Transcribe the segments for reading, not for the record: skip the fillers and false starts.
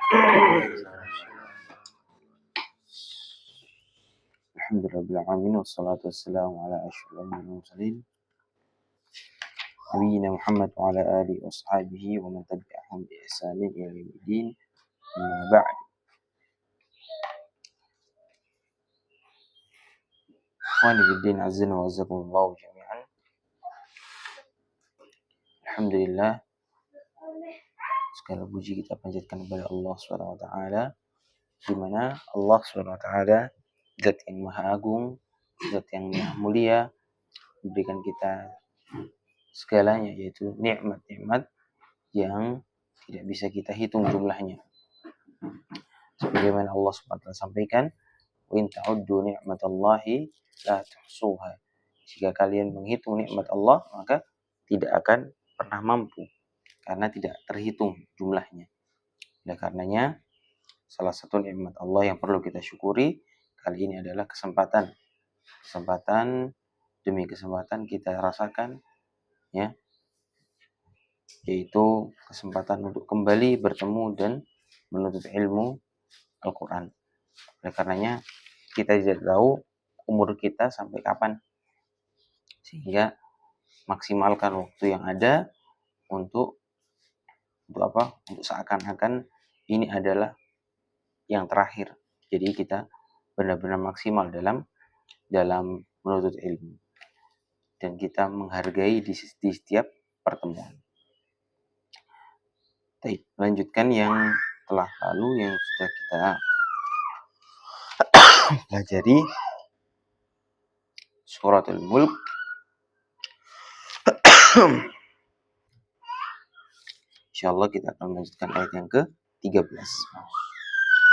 Alhamdulillahirrahmanirrahim. Wassalatu wassalamu ala asyrafil mursalin Nabiyyina Muhammad wa ala alihi wa sahbihi wa man tabi'ahum bi ihsanin ila yaumiddin. Amma ba'd. Ikhwani fiddin, azza wa jazakumullahu jami'an. Alhamdulillah, segala puji kita panjatkan kepada Allah Subhanahu wa taala, di mana Allah Subhanahu wa taala zat yang maha agung, zat yang maha mulia, memberikan kita segalanya, yaitu nikmat-nikmat yang tidak bisa kita hitung jumlahnya. Sebagaimana Allah Subhanahu wa taala sampaikan, "Wa in ta'uddu ni'matallahi la tuhsuha." Jika kalian menghitung nikmat Allah, maka tidak akan pernah mampu karena tidak terhitung jumlahnya. Oleh karenanya, salah satu nikmat Allah yang perlu kita syukuri kali ini adalah kesempatan demi kesempatan kita rasakan, ya, yaitu kesempatan untuk kembali bertemu dan menuntut ilmu Al-Quran. Oleh karenanya kita tidak tahu umur kita sampai kapan, sehingga maksimalkan waktu yang ada untuk apa? Untuk seakan-akan ini adalah yang terakhir. Jadi kita benar-benar maksimal dalam menuntut ilmu dan kita menghargai di setiap pertemuan. Baik, lanjutkan yang telah lalu yang sudah kita pelajari, Suratul Mulk. Insyaallah kita akan melanjutkan ayat yang ke-13.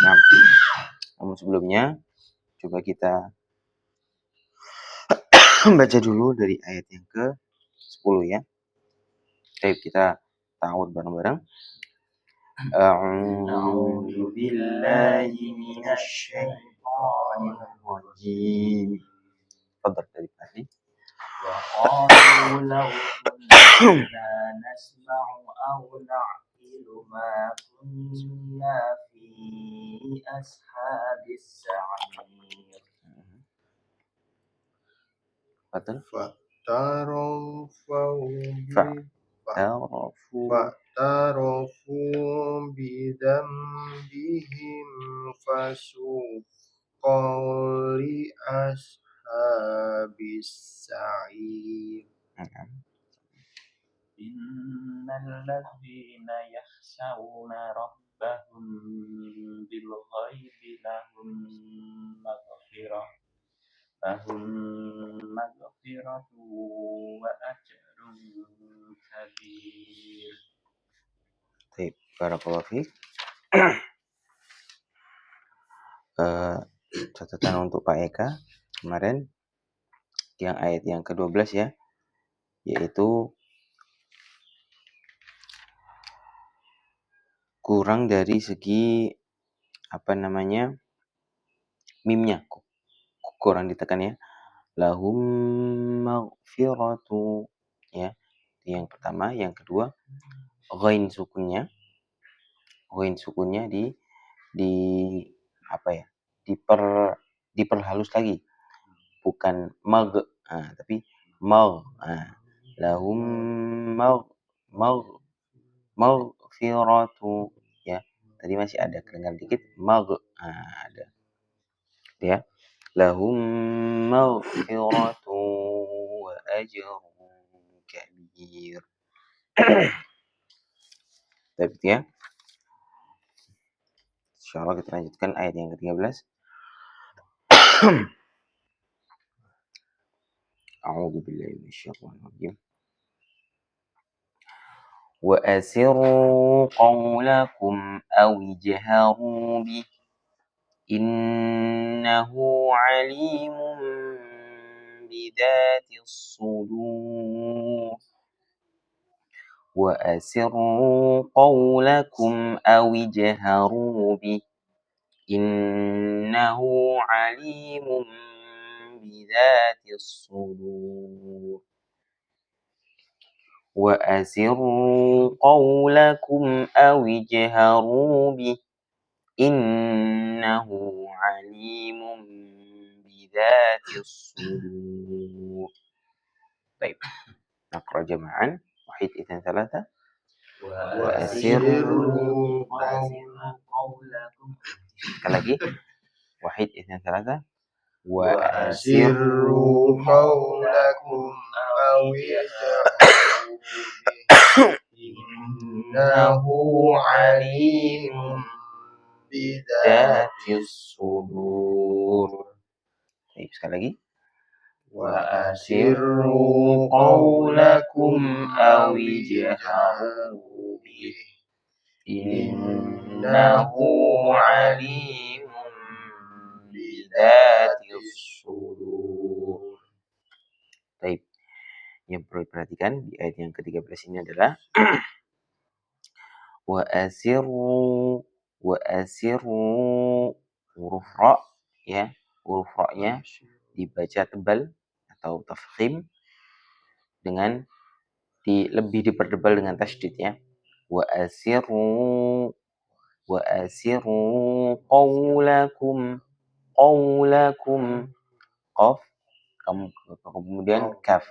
Nah, namun sebelumnya coba kita baca dulu dari ayat yang ke-10 ya. Baik, kita ta'awudz bareng-bareng. A'udzu billahi minasy syaithanir rajim. Fadhal dari tadi. Wa qalu law kunna nasma'u aw na'qilu ma kunna fi ashabis sa'ir. Fadhal. فاعترفوا بذنبهم فسوقا لأصحاب السعير. إن الذين يخشون ربهم بالغيب لهم مغفرة وأجر كبير. Baik, barakallahu fiik. Catatan untuk Pak Eka kemarin yang ayat yang ke-12 ya, yaitu kurang dari segi mimnya kurang ditekan ya. Lahum maghfiratu ya. Yang pertama, yang kedua ghain sukunnya diperhalus lagi, bukan tapi lahum maghfiratu ya. Tadi masih ada kedengaran dikit ada ya. Lahum maghfiratu wa ajrun kabir. Baik ya. Insyaallah kita lanjutkan ayat yang ke-13. A'udzu billahi minasyaitonir rajim. Wa asirru qawlakum aw ijharu bi innahu 'alimun bidatis sudur. Wa asirru qawlakum aw ijharu bi innahu 'alimun bidatis sudur. Wa asirru qawlakum aw ijharu bi innahu alimun bidatis sudur. Baik. Naqra jama'an. Wahid, itsnain, tsalatsa. وأسروا قولكم. Sekali lagi. Wahid, itsnain, tsalatsa. وأسروا قولكم أو اجهروا به إنه عليم بذات sudur. Baik, sekali lagi. وأسروا قولكم أو اجهروا به إنه عليم بذات الصدور. Baik. Yang perlu diperhatikan di ayat yang ke-13 ini adalah wa asirru huruf ra ya, huruf ra-nya dibaca tebal atau tafkhim dengan lebih dipertebal dengan tasydid ya. Wa asirru qawlakum qaf kemudian kaf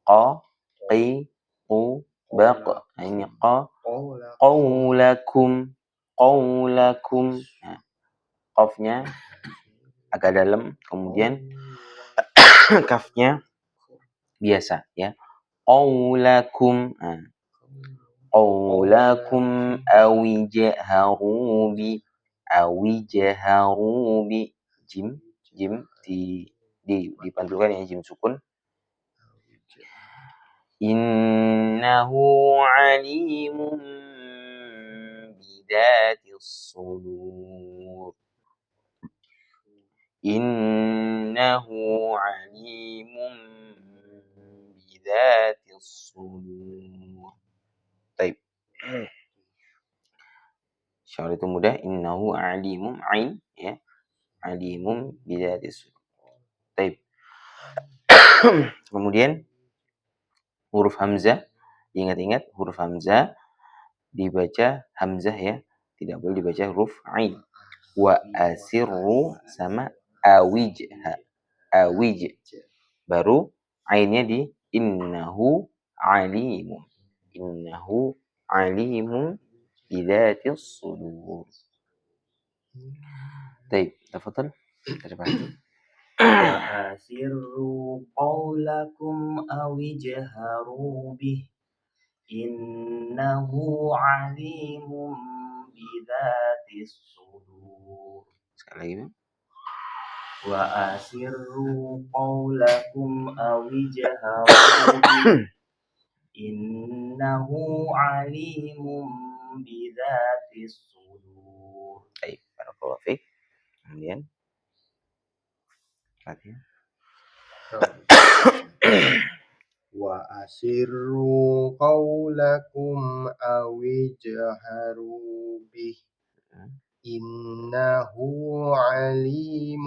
qa qi qu baq. Nah, ini qa qawlakum. Nah, qafnya agak dalam, kemudian kafnya biasa ya. Qawlakum. Nah, qawlakum awijharu bi jim dipantulkan ya, jim sukun. Innahu alimun bidatis sudur. Innahu alimun bidatis sudur. Baik. Syarah itu mudah. Innahu alimum ain ya. Alimum bidatis sudur. Baik. Kemudian huruf hamzah, ingat-ingat huruf hamzah dibaca hamzah ya, tidak boleh dibaca huruf ain. Wa asirru sama awij baru ainnya di innahu alimun bidatis sudur. Baik, tafadhal. وأسروا قولكم أو اجهروا به إنه عليم بذات الصدور. Sekali lagi. وأسروا قولكم أو اجهروا به إنه عليم بذات الصدور. Baik, barakallahu fiik. Kemudian latihan. وأسروا قولكم أو اجهروا به إنه عليم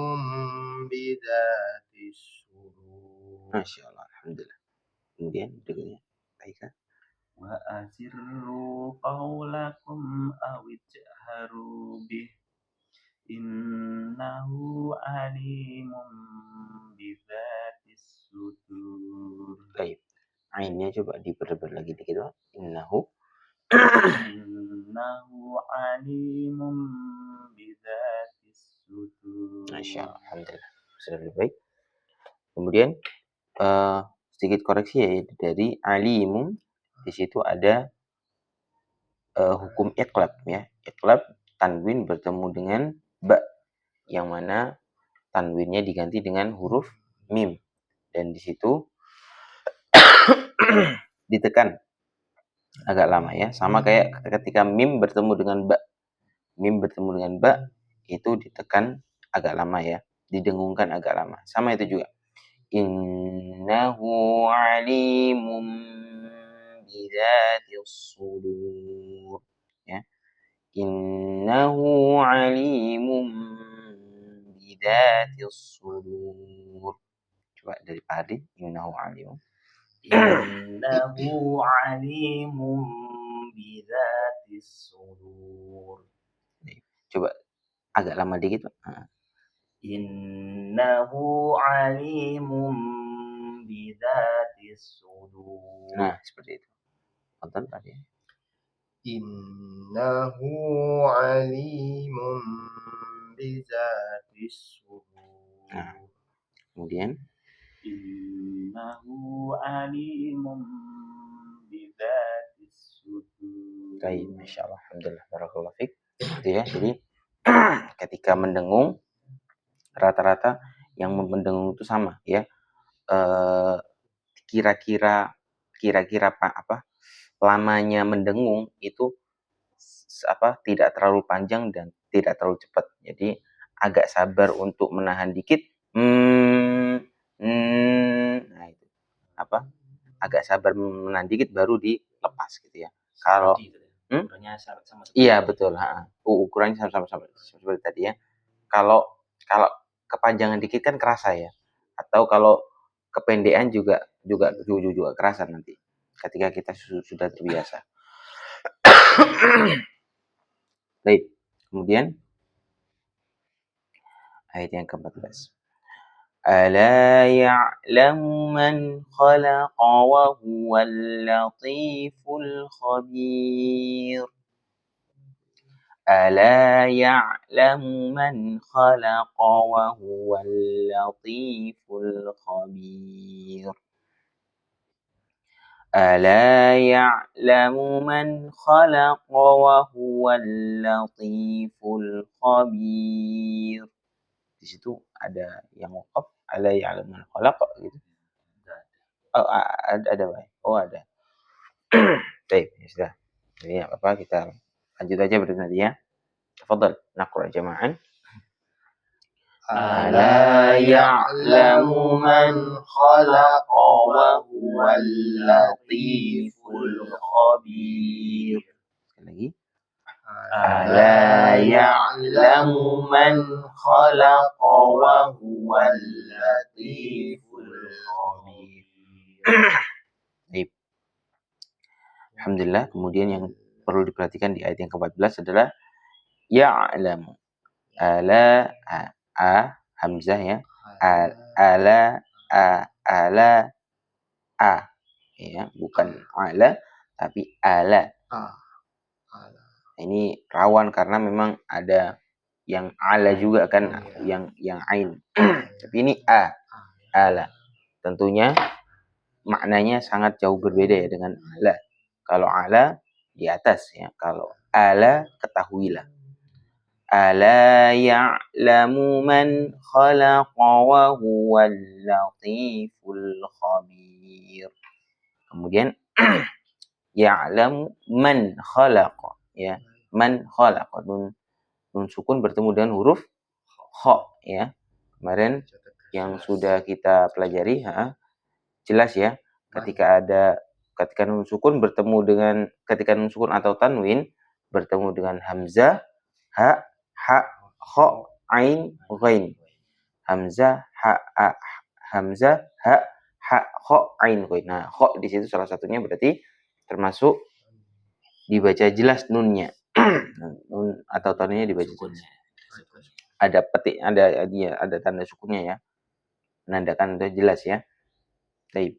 بذات الصدور. Masya Allah, alhamdulillah. Kemudian berikutnya, baik. وأسروا قولكم أو اجهروا به إنه عليم بذات الصدور. Baik. Ainnya coba diperlebar lagi dikit, Pak. Innahu alimun bidatis sudur. Masya Allah, alhamdulillah. Sudah lebih baik. Kemudian sedikit koreksi ya, dari alimum di situ ada hukum iqlab ya. Iqlab tanwin bertemu dengan ba, yang mana tanwinnya diganti dengan huruf mim, dan di situ ditekan agak lama ya, sama kayak ketika mim bertemu dengan ba itu ditekan agak lama ya, didengungkan agak lama, sama itu juga. Innahu alimun bidatis sudur ya. Innahu alimun bidatis sudur. Coba dari Pak Hadi. Innahu alimun alimun bidatis sudur. Coba agak lama dikit, Pak. Innahu alimun bidatis sudur. Nah, seperti itu. Tonton Pak ya. Innahu alimun bizatis sudur. Nah, kemudian Innahu alimun bidatis sudur. baik, Masya Allah, Alhamdulillah, Barakallahu Fik. Itu ya, jadi ketika mendengung rata-rata yang mendengung itu sama ya. Kira-kira apa lamanya mendengung itu tidak terlalu panjang dan tidak terlalu cepat. Jadi agak sabar untuk menahan dikit. Nah itu apa? Agak sabar menahan dikit baru dilepas gitu ya. Kalau iya betul, ukurannya sama-sama seperti tadi ya. Kalau kepanjangan dikit kan kerasa ya. Atau kalau kependekan juga kerasa nanti ketika kita sudah terbiasa. Baik, kemudian ayat yang ke-14. Ala ya'lamu man khalaqa wa huwal latiful khabir. Ala ya'lamu man khalaqa wa huwal latiful khabir. ألا يعلم من خلق وهو اللطيف الخبير. Di situ ada yang waqaf, ala ya'lamu man khalaq gitu. Oh, ada Pak. Oh, ada. Baik, ya sudah. Jadi apa kita lanjut aja berarti nanti ya. Tafadhal, naqra jama'an. ألا يعلم من خلق وهو اللطيف الخبير. Sekali lagi. ألا يعلم من خلق وهو اللطيف الخبير. Baik. Alhamdulillah. Kemudian yang perlu diperhatikan di ayat yang ke-14 adalah ya'lamu. Ala hamzah ya. Ala ya, bukan ala tapi ala. Ini rawan karena memang ada yang ala juga kan, yang ain. Tapi ini ala. Tentunya maknanya sangat jauh berbeda ya dengan ala. Kalau ala di atas ya, kalau ala ketahuilah. Ala ya'lamu man khalaqa wa huwal latiful khabir. Kemudian ya'lamu man khalaqa ya. Man khalaqa, nun sukun bertemu dengan huruf kha ya. Kemarin yang sudah kita pelajari jelas ya, ketika nun sukun bertemu dengan ketika nun sukun atau tanwin bertemu dengan hamzah, ha, kha, ain, ghain. Hamzah, ha, kha, ain, ghain. Nah, kha di situ salah satunya berarti termasuk dibaca jelas nunnya. Nun atau tanwinnya dibaca jelas. Ada petik, ada tanda sukunnya ya. Menandakan itu jelas ya. Baik.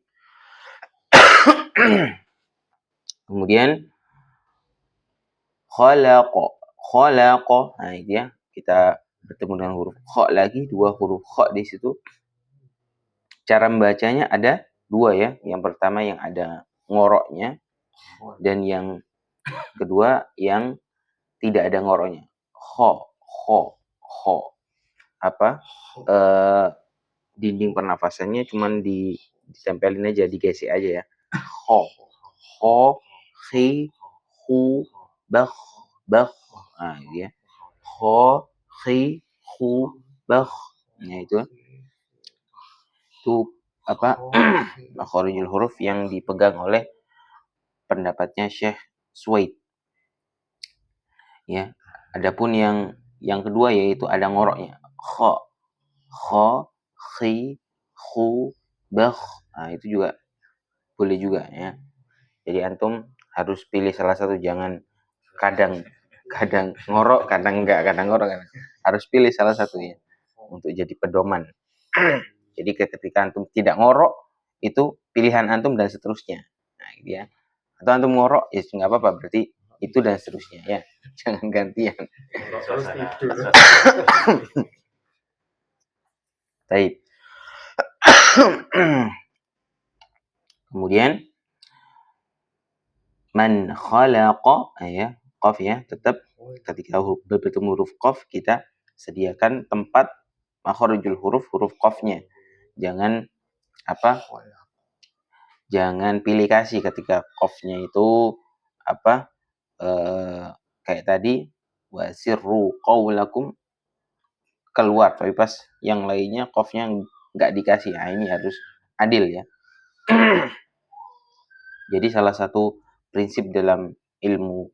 Kemudian khalaqa. Nah, itu ya. Kita bertemu dengan huruf kha lagi, dua huruf kha di situ. Cara membacanya ada dua ya. Yang pertama yang ada ngoroknya dan yang kedua yang tidak ada ngoroknya. Kha. Apa? Dinding pernafasannya cuman ditempelin aja, digesek aja ya. Kha, khi, khu, bakh. Nah, itu ya. Kha, khi, khu, bakh. Nah, itu apa? Makharijul huruf yang dipegang oleh pendapatnya Syekh Suwaid. Ya. Adapun yang kedua yaitu ada ngoroknya. Kha, khi, khu, bakh. Nah, itu juga boleh juga ya. Jadi antum harus pilih salah satu, jangan kadang kadang ngorok, kadang enggak, kadang ngorok, kadang. Harus pilih salah satunya untuk jadi pedoman. Jadi ketika antum tidak ngorok, itu pilihan antum dan seterusnya. Nah, gitu ya. Atau antum ngorok, ya nggak apa-apa, berarti itu dan seterusnya ya. Jangan gantian. Baik. Kemudian man khalaqa ya, qaf ya, tetap ketika bertemu huruf qaf kita sediakan tempat makharijul huruf qafnya. Jangan apa? Jangan pilih kasih ketika qafnya itu apa? Kayak tadi wasirru qaulakum keluar, tapi pas yang lainnya qafnya nggak dikasih. Nah, ini harus adil ya. Jadi salah satu prinsip dalam ilmu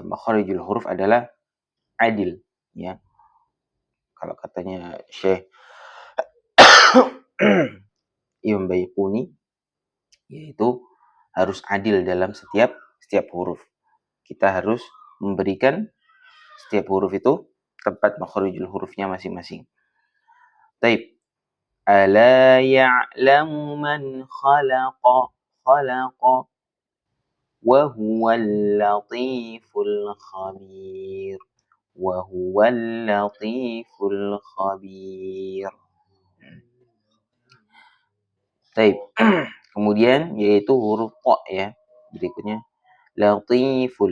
makharijul huruf adalah adil ya. Kalau katanya Syekh Imam Baiquni, yaitu harus adil dalam setiap huruf. Kita harus memberikan setiap huruf itu tempat makharijul hurufnya masing-masing. Taib. Ala ya'lamu man khalaqa wa huwal latiful khabir. Wa huwal latiful khabir. Taib. Kemudian yaitu huruf ta ya. Berikutnya latiful.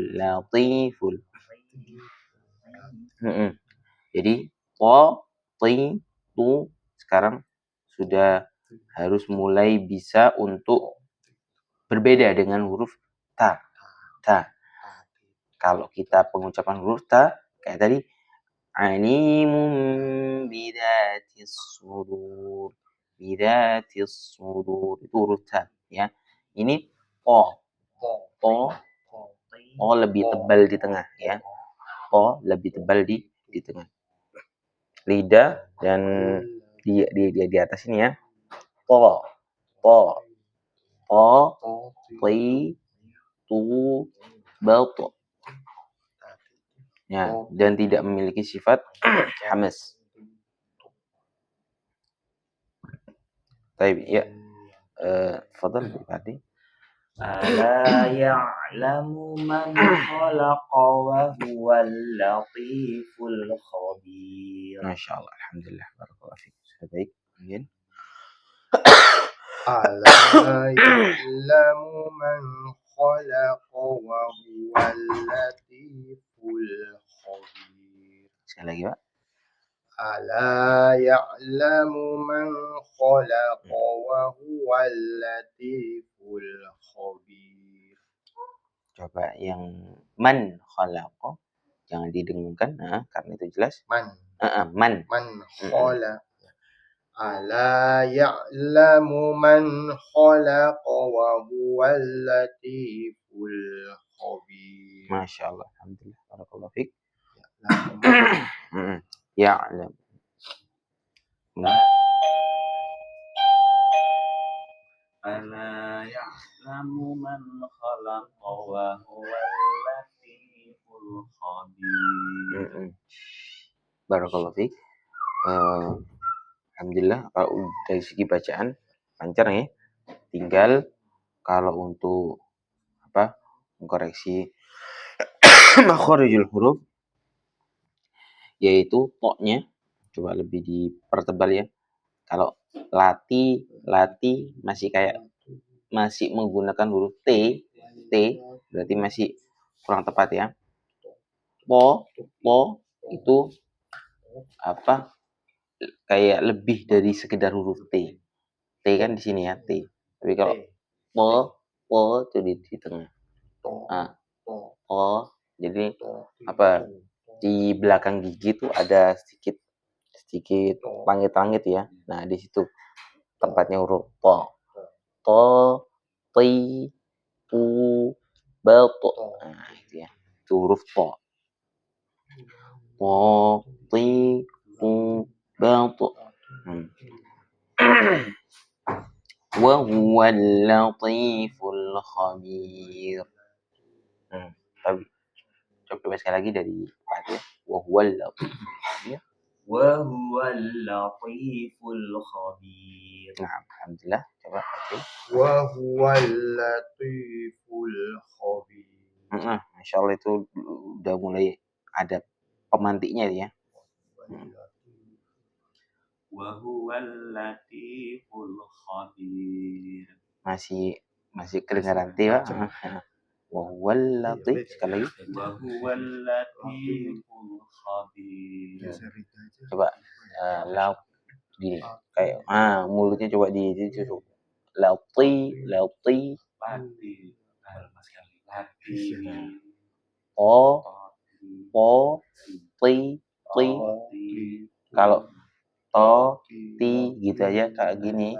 Jadi ta, ti, tu sekarang sudah harus mulai bisa untuk berbeda dengan huruf ta. Kalau kita pengucapan huruf ta kayak tadi alimun bidatis sudur itu huruf ta ya. Ini o lebih tebal di tengah ya. O lebih tebal di tengah. Lidah dan di atas ini ya. To, ti, tu, balto. Ya, dan tidak memiliki sifat hamas. Baik, ya. Fadhal Bupati. Ala ya'lamu man khalaqa wa huwal latiful khabir. Masya Allah, alhamdulillah, barakallahu fiik. Baik, kemudian Ala ya'lamu man khalaqa wa huwal latiful khabir. Sekali lagi, Pak. Ala ya'lamu man khalaqa wa huwal latiful khabir. Coba yang man khalaqa jangan didengungkan, karena itu jelas. Man. Man khalaqa. Ala ya'lamu man khalaqa wa huwal latiful khabir. Masya Allah, alhamdulillah, barakallahu fiik. Ya'lam. Ala ya'lamu man khalaqa wa huwal latiful khabir. Barakallahu fiik. Alhamdulillah kalau dari segi bacaan lancar ya. Tinggal kalau untuk mengkoreksi makharijul huruf yaitu to-nya coba lebih dipertebal ya. Kalau lati masih menggunakan huruf T berarti masih kurang tepat ya. Po itu kayak lebih dari sekedar huruf T. T kan di sini ya, T. Tapi kalau po itu di tengah. Jadi di belakang gigi itu ada sedikit langit-langit ya. Nah, di situ tempatnya huruf to, ti, tu, balto. Nah, itu ya. Itu huruf to. Ti, tu, balto. Wa huwal latiful khabir. Tapi coba Coba sekali lagi dari Fatihah. Wa huwal latif. Ya. Wa huwal latiful khabir. Nah, alhamdulillah. Coba Fatihah. Wa huwal latiful khabir. Masya Allah itu udah mulai ada pemantiknya ya. Wa huwal latiful khabir. Masih kedengaran Pak. Wa huwal latif sekali lagi. Wa huwal latiful khabir. Coba laut gini kayak mulutnya coba di lauti Lati. po ti kalau to ti gitu aja kayak gini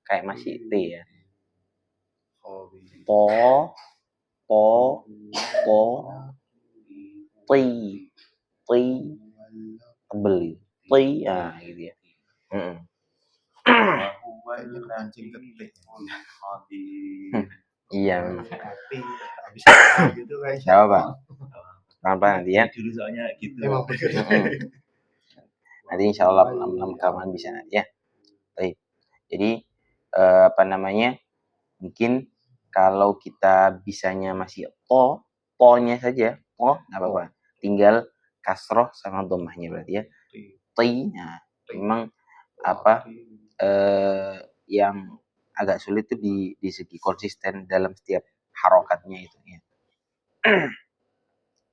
kayak masih t ya. Po ti tebel ti gitu ya. Iya memang. Gitu guys. Siapa Pak? Pelan-pelan nanti ya. Dulu soalnya gitu. Nanti insya Allah kawan bisa nanti ya. Baik. Jadi mungkin kalau kita bisanya masih to-nya saja, nggak apa-apa. Tinggal kasroh sama dhammahnya berarti ya. Ti. Nah, memang yang agak sulit itu di segi konsisten dalam setiap harokatnya itu ya.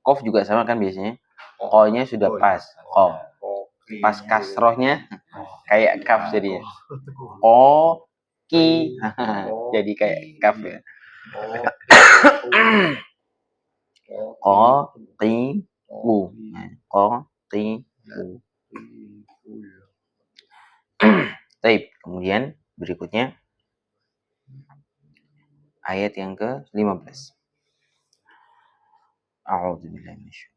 Qaf juga sama kan biasanya. Ko-nya sudah pas. Pas kasrohnya kayak kaf jadinya. Ki. Jadi kayak kaf ya. Ko ti u. Baik, kemudian berikutnya ayat yang ke-15. A'udzubillahi minasyaitonir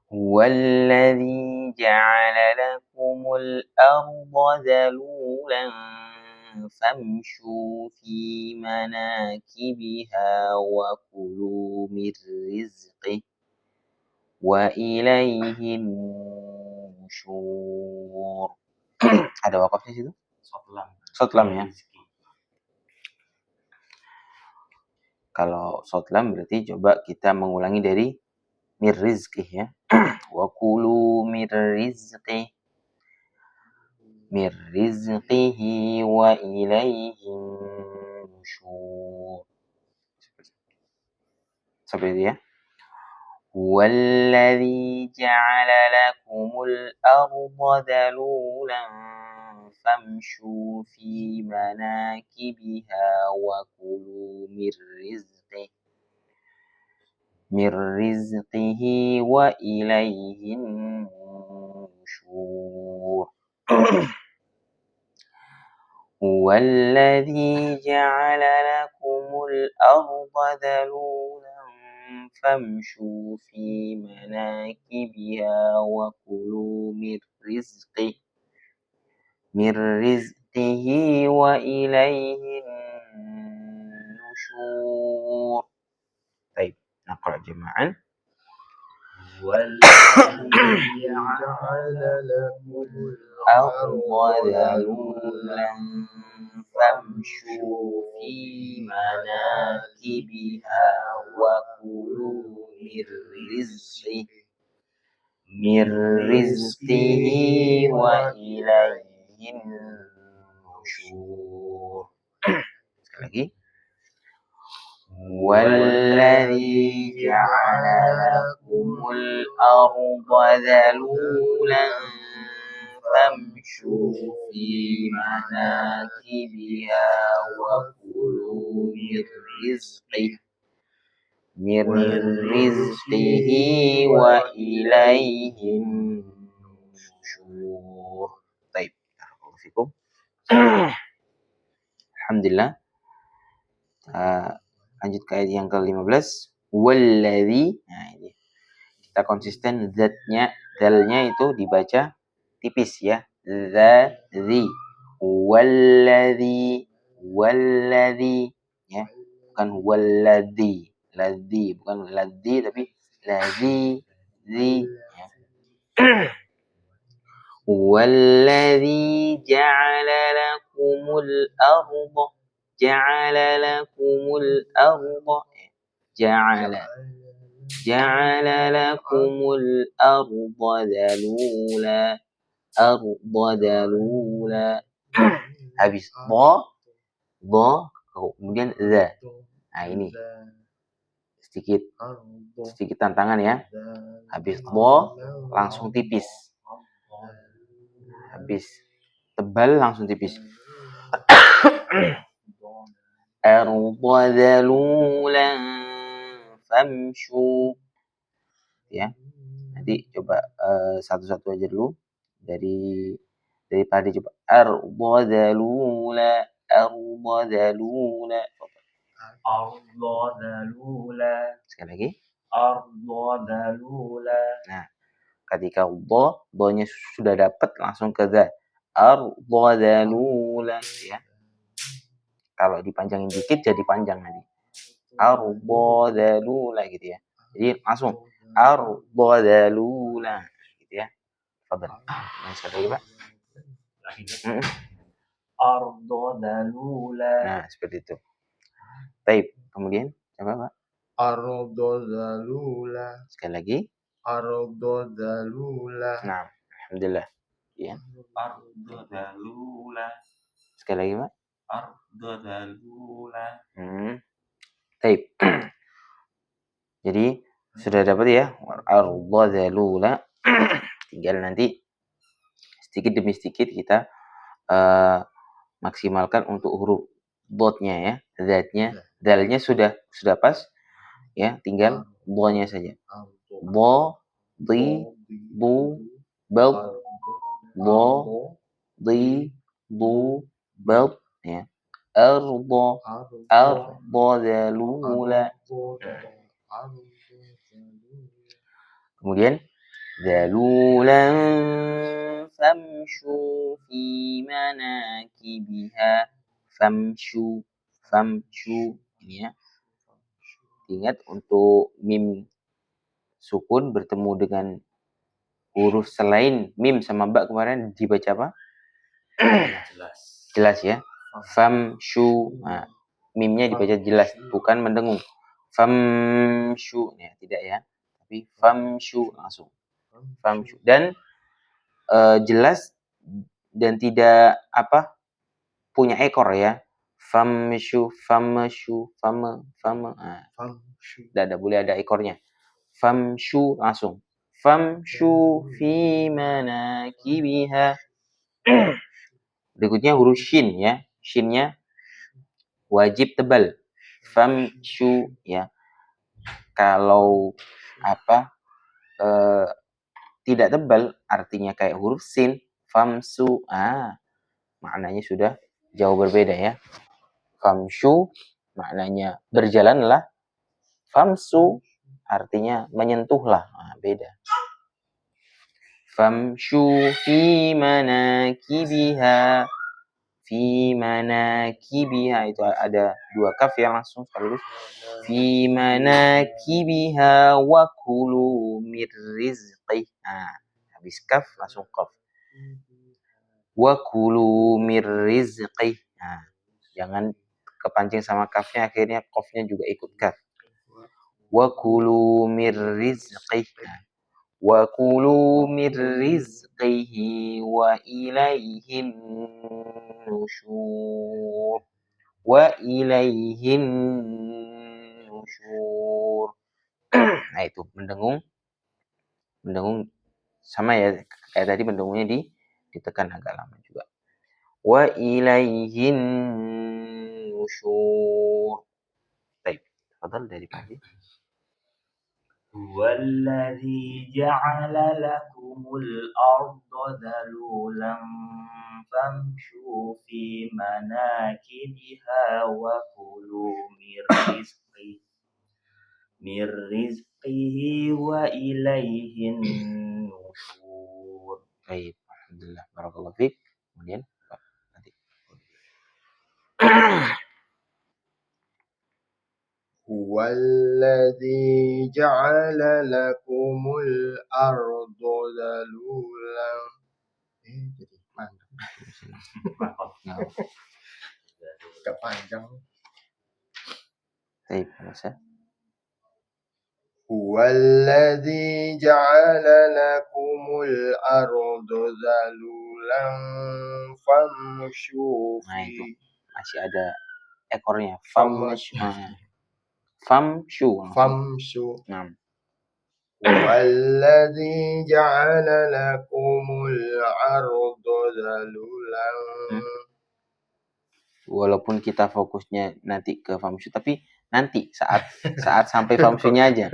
Huwallazi ja'ala lakumul arda zalulan famshu fi manakibiha wa kulu min rizqihi wa ilaihin nusyur. Ada wakafnya situ? Sotlam ya. Kalau sotlam berarti coba kita mengulangi dari mir rizqih ya. Wa kulu mir rizqihi wa ilaihi nusyur. Seperti itu ya. Huwallazi ja'ala lakumul arda zalulan famshu fi manakibiha wa kulu min rizqihi wa ilaihin nusyur. Huwallazi ja'ala lakumul arda zalulan famshu fi manakibiha wa kulu min rizqihi wa ilaihin nusyur. Baik, naqra jama'an. Wallazi ja'ala lakumul arda zalulan famshu fi manakibiha wa kulu min rizqihi wa ilaihin nusyur. Sekali lagi. Wallazi ja'ala lakumul arda zalulan famshu fi manakibiha wa kulu min rizqihi wa ilaihin nusyur. Baik, barakallahu Alhamdulillah. Lanjut ke ayat yang ke-15. Wallazi. Nah, ini kita konsisten dalnya itu dibaca tipis ya. Zazi. Wallazi ya. Bukan wallazi. ladzi, bukan ladzi tapi ladzi, zi. Ya. Walladzi ja'ala lakumul arda ja'ala lakumul arda dalula. Habis bo kemudian za. Nah ini sedikit tantangan ya. Habis bo langsung tipis. Habis tebal langsung tipis. Arda dalulan famshu. Ya. Nanti coba satu-satu aja dulu dari tadi coba arda dalula. Sekali lagi. Nah, ketika do-nya sudah dapat langsung ke za. Arda dalula ya. Kalau dipanjangin dikit jadi panjang nanti. Arda dalula gitu ya. Jadi langsung arda dalula gitu ya. Fadhal. Nah, sekali lagi, Pak. Arda dalula. Nah, seperti itu. Baik, kemudian coba, Pak. Arda dalula. Sekali lagi. Arda dalula. Nah, alhamdulillah. Ya. Arda dalula. Sekali lagi, Pak. Arda dalula. Baik. Jadi sudah dapat ya arda dalula. Tinggal nanti sedikit demi sedikit kita maksimalkan untuk huruf dotnya ya, zatnya, dalnya sudah pas ya, tinggal do-nya saja. Do, di, bu, bel, do, di, bu, bel ya. Arda dalula. Kemudian dalulan famshu fi manakibiha. Famshu ini ya. Ingat untuk mim sukun bertemu dengan huruf selain mim sama ba kemarin dibaca apa? Jelas ya. Famshu. Nah, mimnya dibaca jelas, bukan mendengung. Famshu ya, tidak ya. Tapi famshu langsung. Famshu dan jelas dan tidak punya ekor ya. Famshu. Tidak boleh ada ekornya. Famshu langsung. Famshu fi manakibiha. Berikutnya huruf shin ya. Shinnya wajib tebal. Famshu ya. Kalau tidak tebal artinya kayak huruf sin. Famsu. Maknanya sudah jauh berbeda ya. Famshu maknanya berjalanlah. Famsu artinya menyentuhlah. Beda. Famshu fi manakibiha. Fi manakibiha itu ada dua kaf yang langsung sekaligus. Fi manakibiha wa kulu mir rizqih. Habis kaf langsung qaf. Wa kulu mir rizqih. Jangan kepancing sama kafnya akhirnya qafnya juga ikut kaf. Wa kulu mir rizqih. Wa kulu mir rizqihi wa ilaihin nusyur. Wa ilaihin nusyur. Nah itu mendengung sama ya kayak tadi mendengungnya ditekan agak lama juga. Wa ilaihin nusyur. Baik, tafadhal dari Pak Haji. Huwallazi ja'ala lakumul arda dalulan famshu fi manakibiha wa kulu mir rizqihi wa ilaihin nusyur. Baik, alhamdulillah, barakallahu fiik. Kemudian Pak nanti. Huwallazi ja'ala lakumul arda zalulan. Jadi mantap. Nggak. Agak panjang. Baik, bisa. Huwallazi ja'ala lakumul arda zalulan famshu Nah, itu fi masih ada ekornya. Famshu. Famshu. famshu. Nah, Huwallazi ja'ala lakumul arda zalulan. walaupun kita fokusnya nanti ke famshu, tapi nanti saat sampai famshunya aja.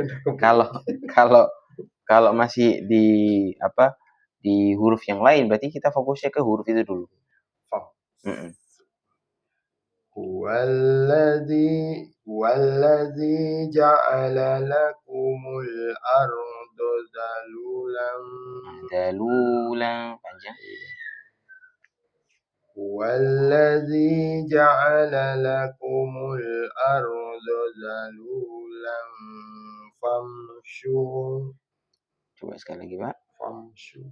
Kalau masih di di huruf yang lain, berarti kita fokusnya ke huruf itu dulu. Fam. Mm-mm. Huwallazi ja'ala lakumul arda zalulan. Dalulang panjang. Huwallazi ja'ala lakumul arda zalulan famshu. Coba sekali lagi, Pak. Famshu.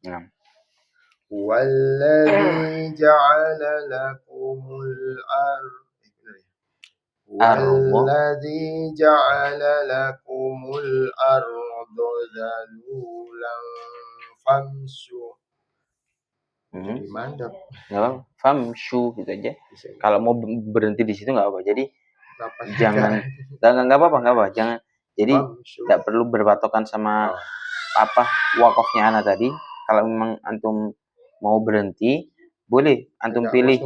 Nah, Huwallazi ja'ala lakumul Huwallazi ja'ala lakumul arda zalulan famshu. Jadi mantap. nggak apa, famshu gitu aja. Kalau mau berhenti di situ nggak apa. Jadi jangan nggak apa. Jangan. Jadi tidak perlu berpatokan sama wakofnya ana tadi. Kalau memang antum mau berhenti, boleh antum pilih.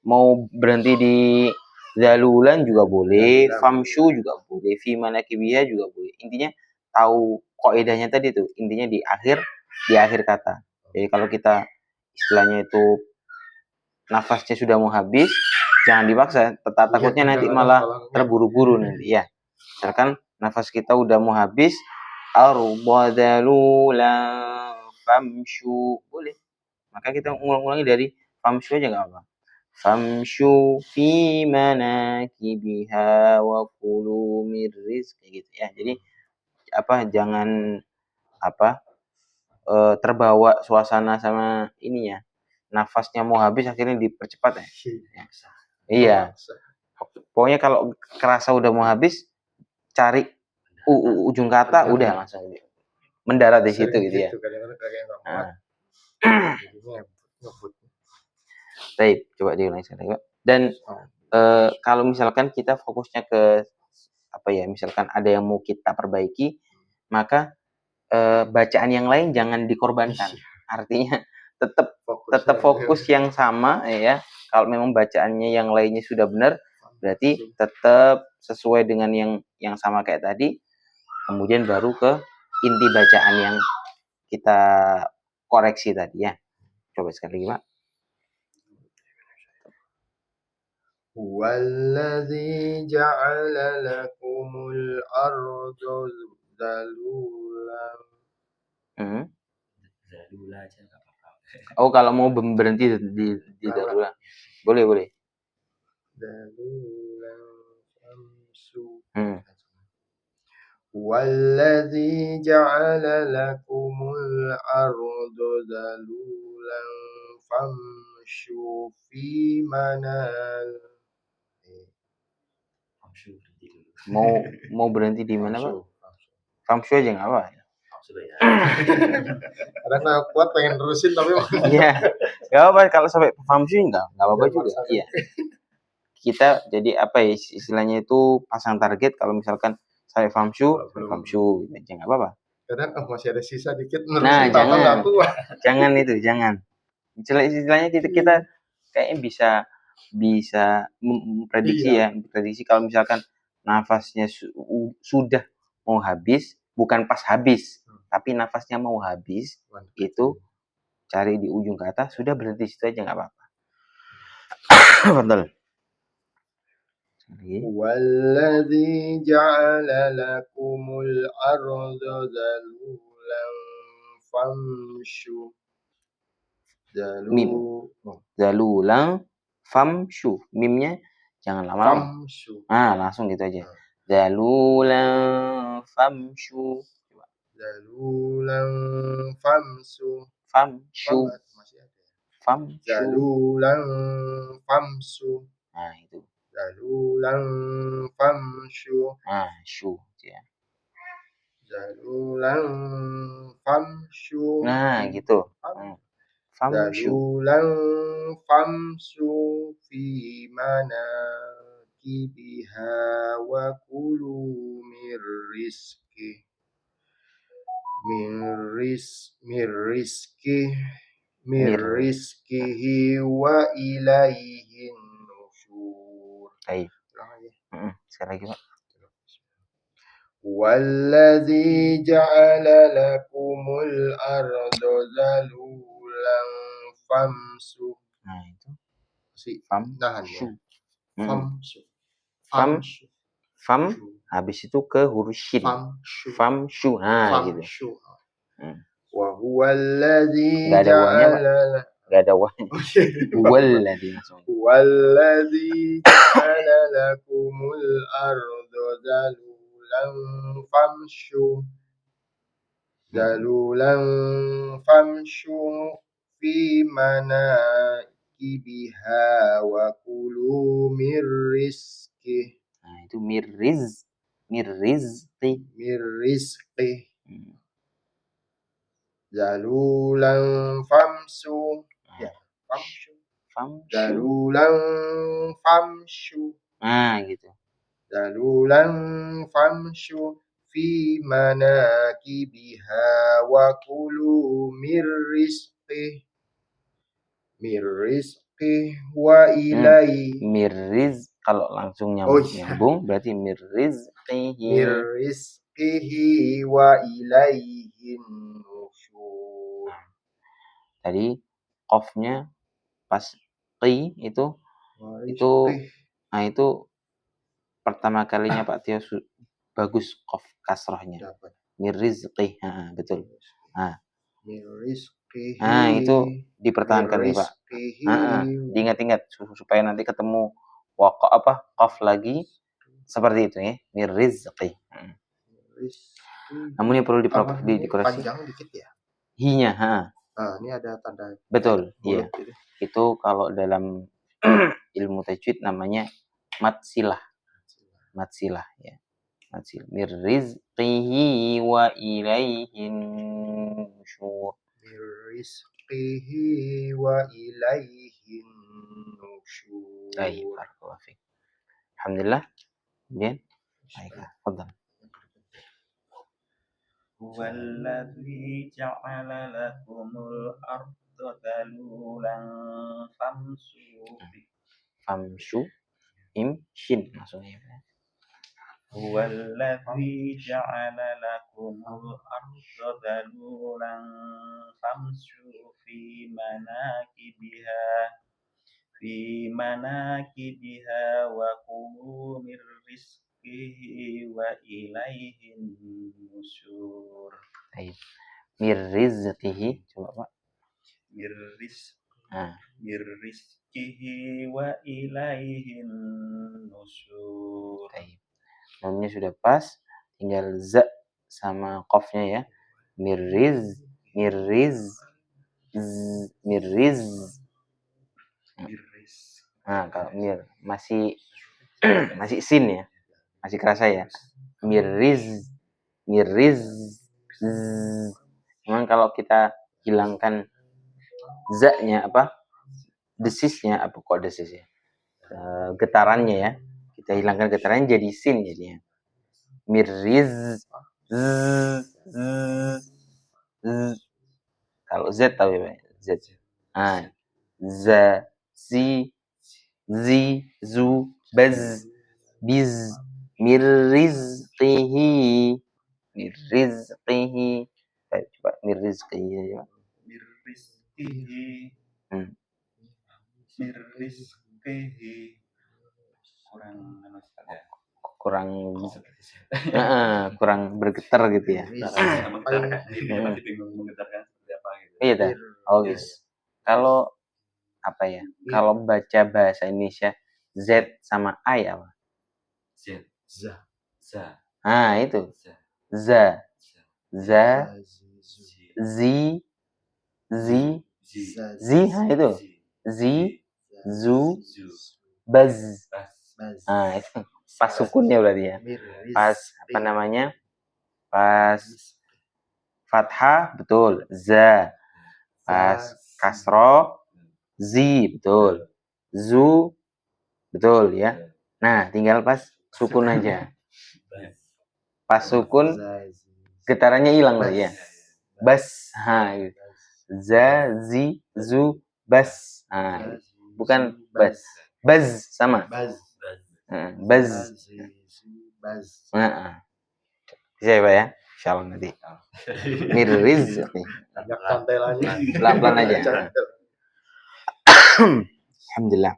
Mau berhenti di zalulan juga boleh, famshu juga boleh, fi manakibiyah juga boleh. Intinya tahu kaidahnya tadi tuh. Intinya di akhir kata. Jadi kalau kita istilahnya itu nafasnya sudah mau habis, jangan dipaksa. Takutnya nanti malah terburu-buru nanti ya. Misalkan nafas kita udah mau habis, arbadalulan famshu, boleh. Maka kita ulang-ulangi dari famshu aja nggak apa. Famshu fi manakibiha wa kulu mir rizqi gitu ya. Jadi jangan terbawa suasana sama ininya. Nafasnya mau habis akhirnya dipercepat ya. Iya. Pokoknya kalau kerasa udah mau habis, cari ujung kata udah langsung mendarat di situ gitu ya. Baik, coba diulangi sekali, Pak. Dan kalau misalkan kita fokusnya ke misalkan ada yang mau kita perbaiki, maka bacaan yang lain jangan dikorbankan. Artinya tetap fokus yang sama ya. Kalau memang bacaannya yang lainnya sudah benar, berarti tetap sesuai dengan yang sama kayak tadi. Kemudian baru ke inti bacaan yang kita koreksi tadi ya. Coba sekali lagi, Pak. Huwallazi ja'ala lakumul arda zalulan. Zalula aja enggak apa-apa. Oh, kalau mau berhenti di zalula. Boleh. Zalulan famsu. Huwallazi ja'ala lakumul arda zalulan famshu fi manal. Mau berhenti di mana, Pak? Famshu aja nggak apa. Karena kuat pengen terusin tapi iya, nggak apa kalau sampai famshu nggak apa-apa juga. Iya. Kita jadi istilahnya itu pasang target kalau misalkan sampai famshu aja nggak apa-apa. Kadang masih ada sisa dikit nerusin. Nah, jangan itu, jangan. Istilahnya kita kayaknya bisa memprediksi kalau misalkan nafasnya sudah mau habis, bukan pas habis, tapi nafasnya mau habis, itu cari di ujung kata, sudah berhenti situ aja nggak apa-apa. Betul. Wallazi ja'ala lakumul arda zalulan famshu. Zalulang famshu. Mimnya Jangan lama-lama. Famshu. Langsung gitu aja. Zalulan famshu. Zalulan famsu. Famshu. Masih ada. Famshu. Zalulan famsu. Nah, itu. Zalulan famshu. Shu ya. Zalulan famshu. Nah, gitu. Famshu. Zalulan famsu fi manakibiha wa kulu mir rizki rizkihi wa ilaihin nusyur. Baik. Sekali lagi, Pak. Walladzi ja'ala lakumul arda zalulan famsu. Nah, itu. Famshu. Famshu. Famshu. Fam habis itu ke huruf shin. Famshu. Nah, gitu. Wa huwa alladzi Enggak ada wanya, Pak. ja'ala Enggak ada wanya. Walladzi langsung. Walladzi ja'ala lakumul arda zalulan famshu. Zalulan famshu fi manakibiha wa kulu mir rizki. Nah, itu mirrizqi. Zalulan famsu. Zalulan famshu. Nah, gitu. Zalulan famshu fi manakibiha wa kulu mir rizqi wa ilai. Mirriz kalau langsung nyambung berarti mirrizqihi wa ilaihin nusyur. Tadi qafnya pas qi itu itu pertama kalinya Pak Tio bagus qaf kasrahnya. Mirrizqi. Betul. Mirrizqihi. Itu dipertahankan ya, Pak. Diingat-ingat supaya nanti ketemu qaf lagi seperti itu ya. Mirrizqi. Namun yang perlu dikoreksi panjang dikit ya. Hi-nya, Ini ada tanda. Betul, iya. Itu kalau dalam ilmu tajwid namanya matsilah ya. Matsilah. Mirrizqihi wa ilaihin nusyur. Mirrizqihi wa ilaihin nusyur. Baik, barakallahu fiik. Alhamdulillah. Kemudian, baiklah, fadhal. Huwallazi ja'ala lakumul arda zalulan famshu shin maksudnya. Huwallazi ja'ala lakumul arda zalulan famshu fi manakibiha wa kulu mir rizqihi wa ilaihin nusyur. Mirrizqihi, coba Pak. Mirrizqihi wa ilaihin nusyur. Nunnya sudah pas, tinggal za sama qafnya ya. Mirriz. Nah, kalau mir masih sin ya. Masih kerasa ya. Mirriz. Memang kalau kita hilangkan za-nya desisnya desis ya. Getarannya ya. Kita hilangkan getarannya jadi sin jadinya. Mirriz. Kalau Z tahu ya, Pak? Z. Za, zi, zu, baz, biz, mirrizqihi. Coba mirrizqihi aja, Pak. Mirrizqihi. kurang bergetar gitu ya. Masih bingung menggetarkan seperti apa gitu. Iya dah. Gitu. Kalau Kalau baca bahasa Indonesia Z sama I apa? Z. Za. Za. Nah, itu. Za. Za. Za. Zazizu. Z. Z. Zi. Z. Nah, itu. Z. Zu. Zu. Baz. Baz. Nah, itu. Pas sukunnya berarti ya. Mirris. Pas apa namanya? Pas fathah betul. Za. Pas kasro. Zi betul. Zu betul ya. Nah, tinggal pas sukun aja. Pas sukun Zazi. getarannya hilang berarti ya. Bas. Ha, gitu. Za, zi, zu, bas. Nah, bukan bas. Baz sama. Baz. Baz. Zazizu. Baz. Nah, bisa ya Pak ya? Insyaallah nanti. Mirriz. Banyak cantelannya. Pelan-pelan aja. Alhamdulillah.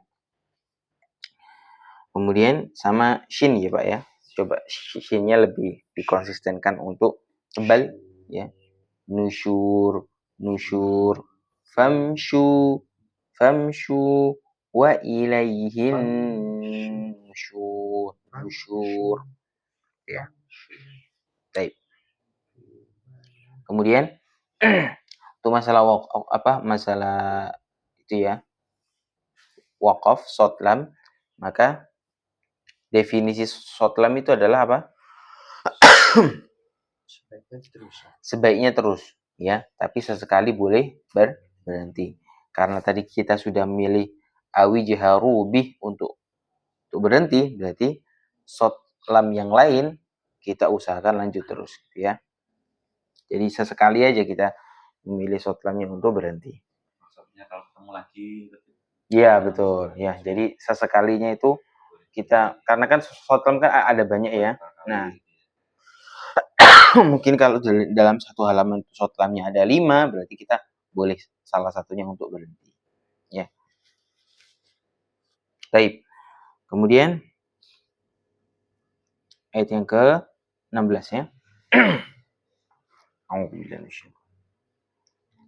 Kemudian sama shin ya Pak ya. Coba shinnya lebih dikonsistenkan untuk kembali ya. Nusyur, nusyur, famshu, famshu, wa ilaihin nusyur, nusyur. Ya. Baik. Kemudian itu masalah masalah itu ya. Waqaf, sotlam, maka definisi sotlam itu adalah apa? Sebaiknya terus ya, tapi sesekali boleh berhenti. Karena tadi kita sudah milih awi jaharu bih untuk berhenti, berarti sotlam yang lain kita usahakan lanjut terus gitu ya. Jadi sesekali aja kita memilih sotlamnya untuk berhenti. Maksudnya kalau ketemu lagi. Iya betul ya. Jadi sesekalinya itu kita, karena kan sotlam kan ada banyak ya. Nah, mungkin kalau dalam satu halaman sotlamnya ada 5, berarti kita boleh salah satunya untuk berhenti. Ya. Baik. Kemudian ayat yang ke-16 ya.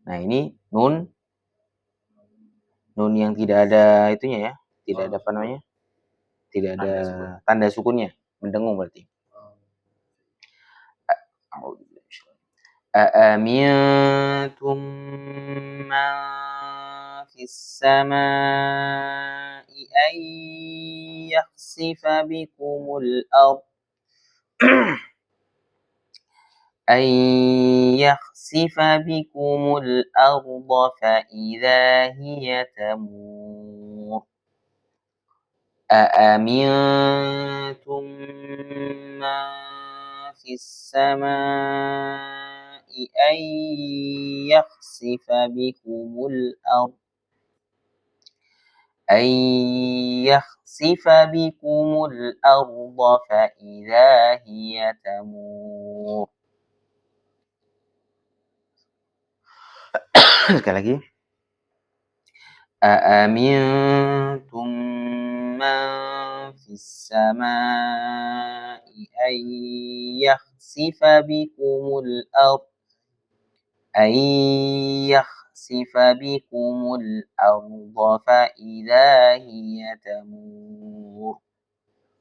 Nah, ini nun yang tidak ada itunya ya. Tidak ada apa namanya? Tidak ada tanda sukunnya. Mendengung berarti. Aamintum man fis samaa'i an yakhsifa bikumul ardh أن يخسف بكم الأرض فإذا هي تمور أأمنتم من في السماء أن يخسف بكم الأرض فإذا هي تمور. Sekali lagi. Aamintum man fis samaa'i an yakhsifa bikumul ardh fa idza hiya tamur.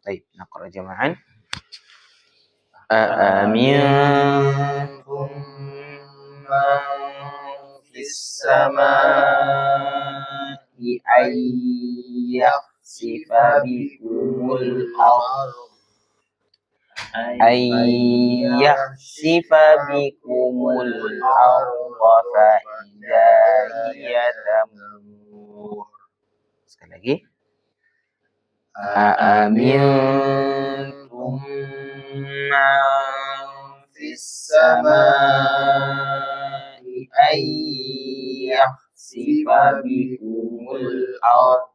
Baik, naqra jama'an. Aamintum man fis samaa'i an yakhsifa bikumul ardh fa idza hiya tamur. Sekali lagi. Aamintum man fis samaa'i an yakhsifa bikumul ardh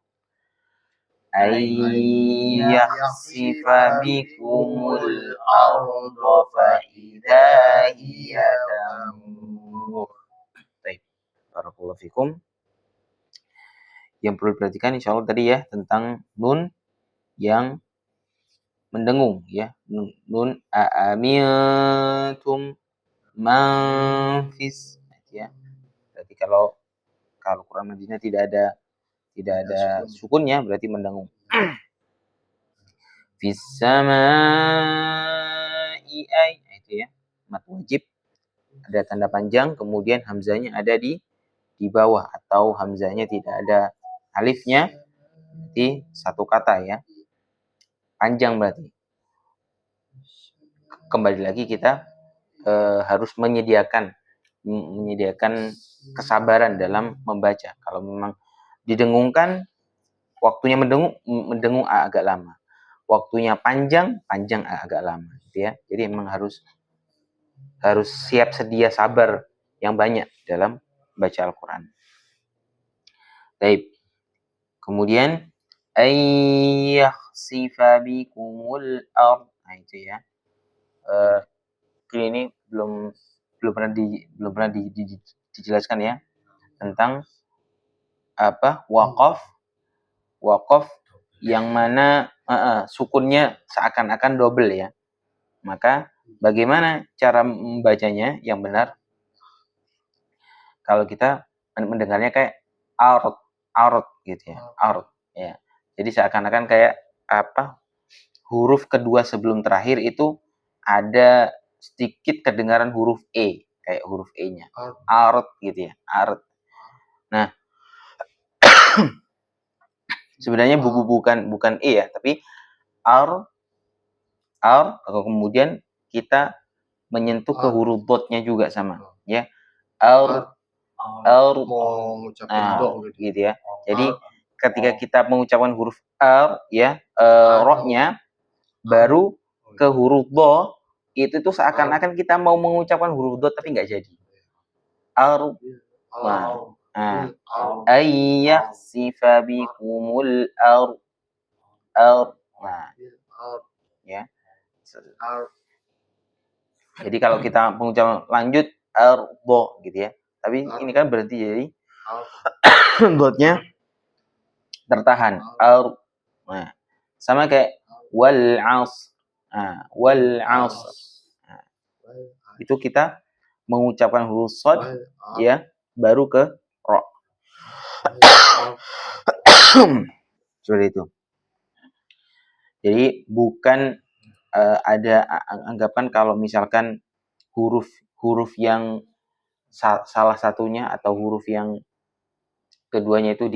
fa idza hiya tamur. Baik, barakallahu fikum. Yang perlu diperhatikan insyaallah tadi ya tentang nun yang mendengung ya. Nun aamintum man fis ya. Berarti kalau Quran Madinah tidak ada sukunnya berarti mendengung. Fis samai ay. Nah, itu ya. Mat wajib ada tanda panjang, kemudian hamzanya ada di bawah atau hamzanya tidak ada alifnya, berarti satu kata ya. Panjang berarti. Kembali lagi kita harus menyediakan kesabaran dalam membaca. Kalau memang didengungkan, waktunya mendengung agak lama. Waktunya panjang agak lama, gitu ya. Jadi memang harus siap sedia sabar yang banyak dalam baca Al-Qur'an. Baik. Kemudian ayyakhsifa bikumul ard. Nah, itu ya. Ini belum pernah dijelaskan ya tentang apa waqaf yang mana sukunnya seakan-akan double ya. Maka bagaimana cara membacanya yang benar? Kalau kita mendengarnya kayak ard gitu ya, ard ya. Jadi seakan-akan kayak apa? Huruf kedua sebelum terakhir itu ada sedikit kedengaran huruf E, kayak huruf E-nya. Ard gitu ya, ard. Nah, sebenarnya bukan E ya, tapi ar, kemudian kita menyentuh ke huruf dotnya juga sama, ya. Ar, gitu ya. Jadi ketika kita mengucapkan huruf ar, ya, rohnya baru ke huruf do, itu tuh seakan-akan kita mau mengucapkan huruf do tapi nggak jadi. Ar, ayyakhsifa bikumul ar, nah, ya. Jadi kalau kita mengucapkan lanjut ardo gitu ya. Tapi ini kan berhenti jadi dotnya tertahan. Nah, sama kayak wal as. Nah, wal as. Nah, itu kita mengucapkan huruf shad ya, baru ke ro. Seperti itu. Jadi bukan ada anggapan kalau misalkan huruf yang salah satunya atau huruf yang keduanya itu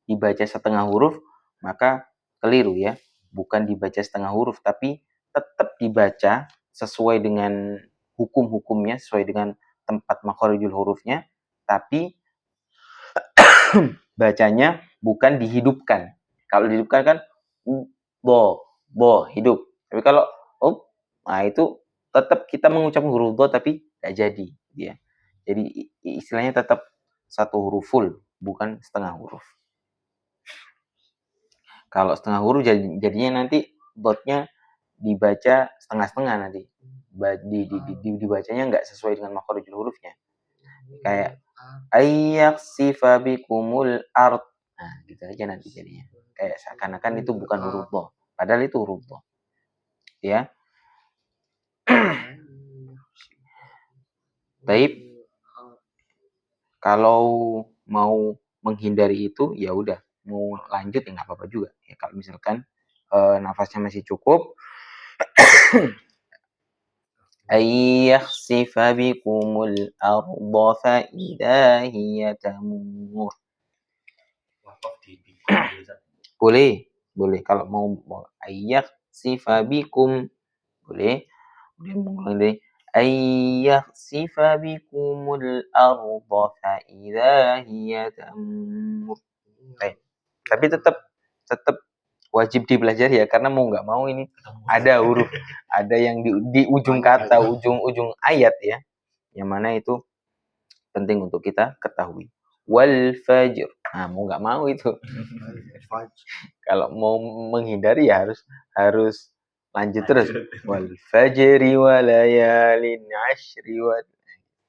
dibaca setengah huruf, maka keliru ya. Bukan dibaca setengah huruf, tapi tetap dibaca sesuai dengan hukum-hukumnya, sesuai dengan tempat makharijul hurufnya, tapi bacanya bukan dihidupkan. Kalau dihidupkan kan bo hidup. Tapi kalau nah itu tetap kita mengucapkan huruf do tapi tidak jadi ya. Jadi istilahnya tetap satu huruf full, bukan setengah huruf. Kalau setengah huruf jadinya nanti dotnya dibaca setengah-setengah nanti. Dibacanya nggak sesuai dengan makharijul hurufnya. Kayak ayyakhsifa bikumul ard. Nah, gitu aja nanti jadinya. Kayak seakan-akan itu bukan huruf do, padahal itu huruf do. Ya. Baik. Kalau mau menghindari itu ya udah, mau lanjut ya nggak apa-apa juga. Ya kalau misalkan nafasnya masih cukup, ayyakhsifa bikumul arda fa idza hiya tamur. Boleh kalau mau ayyakhsifa bikum boleh. Kemudian mengulang dari ayyakhsifa bikumul arda fa idza hiya tamur. Tapi tetap wajib dipelajari ya, karena mau nggak mau ini ada huruf, ada yang di ujung kata, ujung ayat ya, yang mana itu penting untuk kita ketahui. Wal fajr. Nah, mau nggak mau itu. Kalau mau menghindari ya harus lanjut terus. Wal fajri wa layalin ashri wa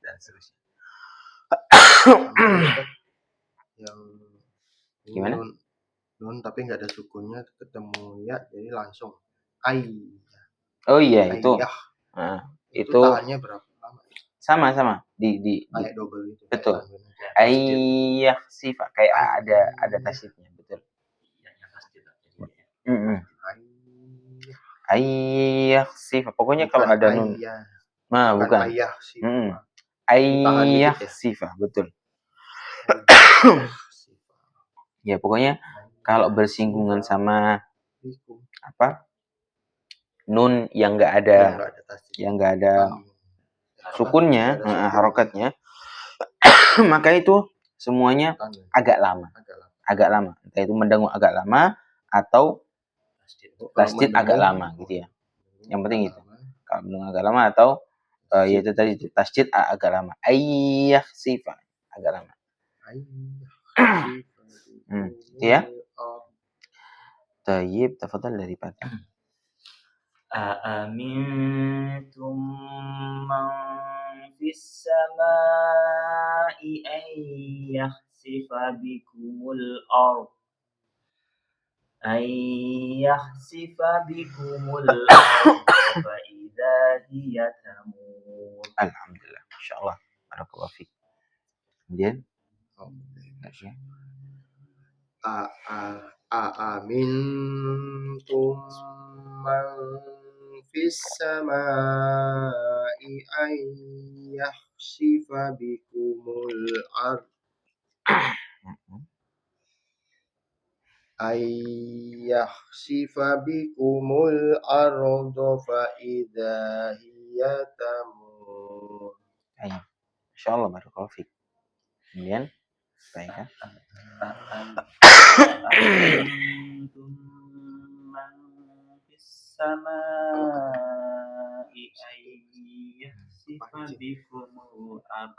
dan seterusnya. Yang gimana? Nun tapi nggak ada sukunnya, ketemu ya, jadi langsung ai. Oh iya itu. Nah, itu tahannya berapa lama? Sama di kayak double itu. Betul. Ayyakhsifa kayak ada tasydidnya, betul. Ayyakhsifa. Pokoknya kalau ada nun. Ayah. Nah, bukan. Ayah sih. Ayyakhsifa, betul. Ya, pokoknya kalau bersinggungan sama apa? Nun yang enggak ada sukunnya, harokatnya, maka itu semuanya agak lama. Entah itu mendengung agak lama atau tasdid agak lama gitu ya. Yang penting itu. Kalau mendengung agak lama atau yaitu tadi tasdid agak lama. Ayyakhsifa agak lama. Itu ya. Tayyib, tafadhal dari Fatih. Aamintum man fis samai an yakhsifa bikumul ard fa idza hiya tamur. Alhamdulillah, masyaallah, barakallahu fiik. Kemudian Aamintum man fis samai an yakhsifa bikumul ard fa idza hiya tamur. Masyaallah, barakallahu fiik. Kemudian baik kan? Aamintum man fis samai an yakhsifa bikumul ard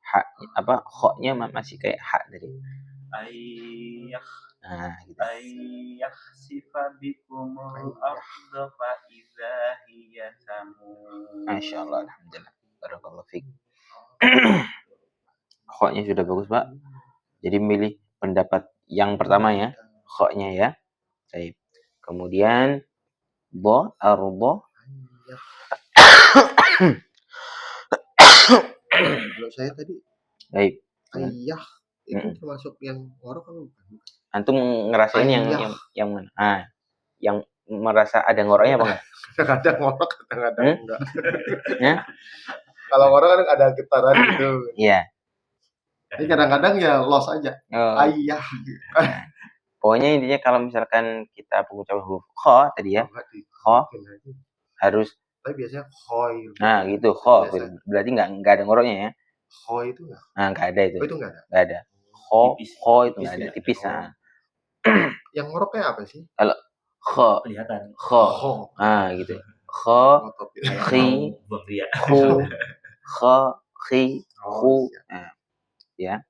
hak apa khoknya masih kayak hak tadi. Gitu. Yakhsifa bikumul ardh fa idza hiya tamur. Masyaallah, alhamdulillah, barakallahu fiik. Khoknya sudah bagus, Pak. Jadi milih pendapat yang pertama ya, khoknya ya. Baik. Kemudian bo arbo. Kalau saya tadi baik. Ayah itu termasuk yang ngorok kan bukan? Antum ngerasain yang mana? Yang merasa ada ngoroknya apa enggak? Kadang-kadang ngorok, kadang-kadang enggak. Ya? Kalau ngorok kan ada getaran gitu. Iya. Jadi kadang-kadang ya los aja. Ayah. Pokoknya intinya kalau misalkan kita pengucapan huruf kha tadi ya, kha harus. Tapi biasanya khoi. Nah gitu, kha berarti nggak ada ngoroknya ya. Khoi itu nggak? Nah nggak ada itu. Oh itu nggak ada? Nggak ada. Kha itu nggak ada, tipis. Nah. Yang ngoroknya apa sih? Kalau kha, kelihatan. Kha. Nah gitu. Kha, khi, khu, kha, khi, khu. Nah, ya.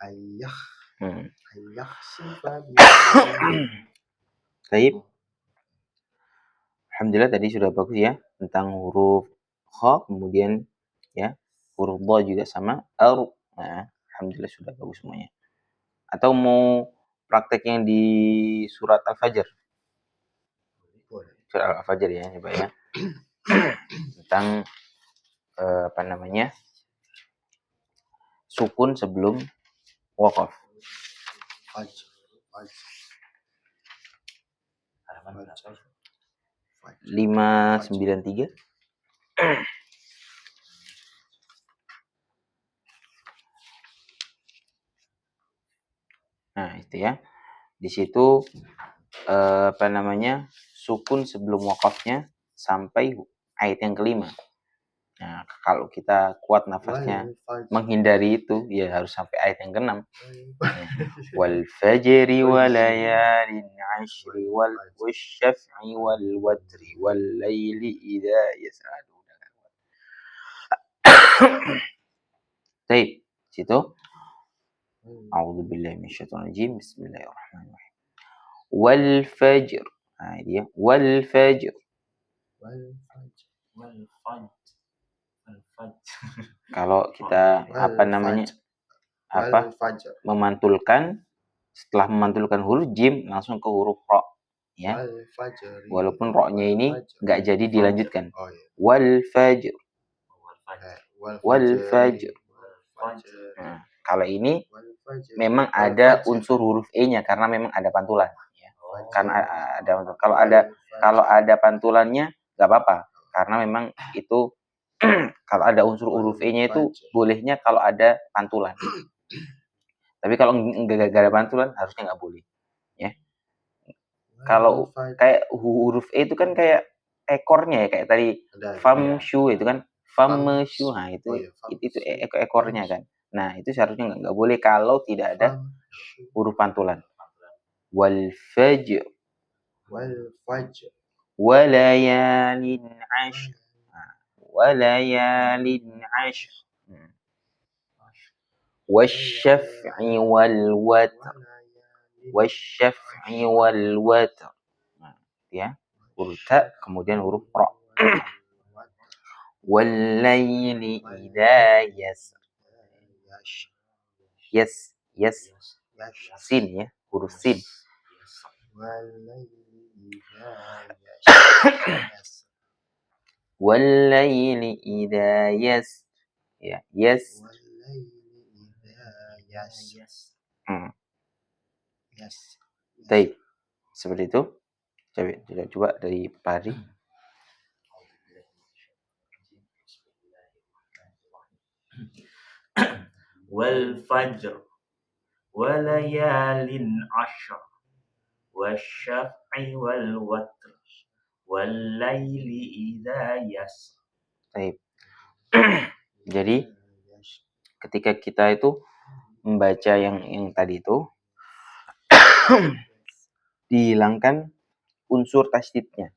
Ayah. Ayah sifat. Baik. Alhamdulillah tadi sudah bagus ya tentang huruf kha, kemudian ya huruf dha juga sama Nah, alhamdulillah sudah bagus semuanya. Atau mau prakteknya di surat Al-Fajr? Surat Al-Fajr ya, coba ya. Tentang apa namanya? Sukun sebelum waqaf. 593. Nah, itu ya. Di situ apa namanya? Sukun sebelum waqafnya sampai ayat yang kelima. Nah, kalau kita kuat nafasnya menghindari itu, ya harus sampai ayat yang ke-6. Wal fajri wa layalin 'ashri wal wasyaf'i wal watri wal laili idza yas'a. Baik, situ. A'udzubillahi minasyaitonir rajim. Bismillahirrahmanirrahim. Wal fajr. Nah, dia wal fajr. Kalau kita memantulkan, setelah memantulkan huruf jim langsung ke huruf ro ya. Walaupun ro-nya ini enggak jadi dilanjutkan. Wal fajr. Wal fajr. Nah, kalau ini memang ada unsur huruf e-nya karena memang ada pantulan ya. karena ada kalau ada pantulannya nggak apa-apa, karena memang itu kalau ada unsur huruf E-nya itu bolehnya kalau ada pantulan. Tapi kalau nggak ada pantulan harusnya nggak boleh. Ya. Kalau kayak huruf E itu kan kayak ekornya ya, kayak tadi famshu itu kan famshu, nah itu ekornya kan. Nah itu seharusnya nggak boleh kalau tidak ada huruf pantulan. Wal fajr walayalin ashr walayalin ashr wasyaf'i wal watr wasyaf'i wal watr. Nah, ya, huruf ta kemudian huruf ra. Wallaili idza yasr. Yes. Sin ya, huruf sin. Wallaili idza yasr. Ya, yes. Baik. Seperti itu. Coba dari Pari. Wal fajr walayalin ashr wasyaf'i wal watr wal laili idza yasr. Baik. Jadi ketika kita itu membaca yang tadi itu dihilangkan unsur tasydidnya.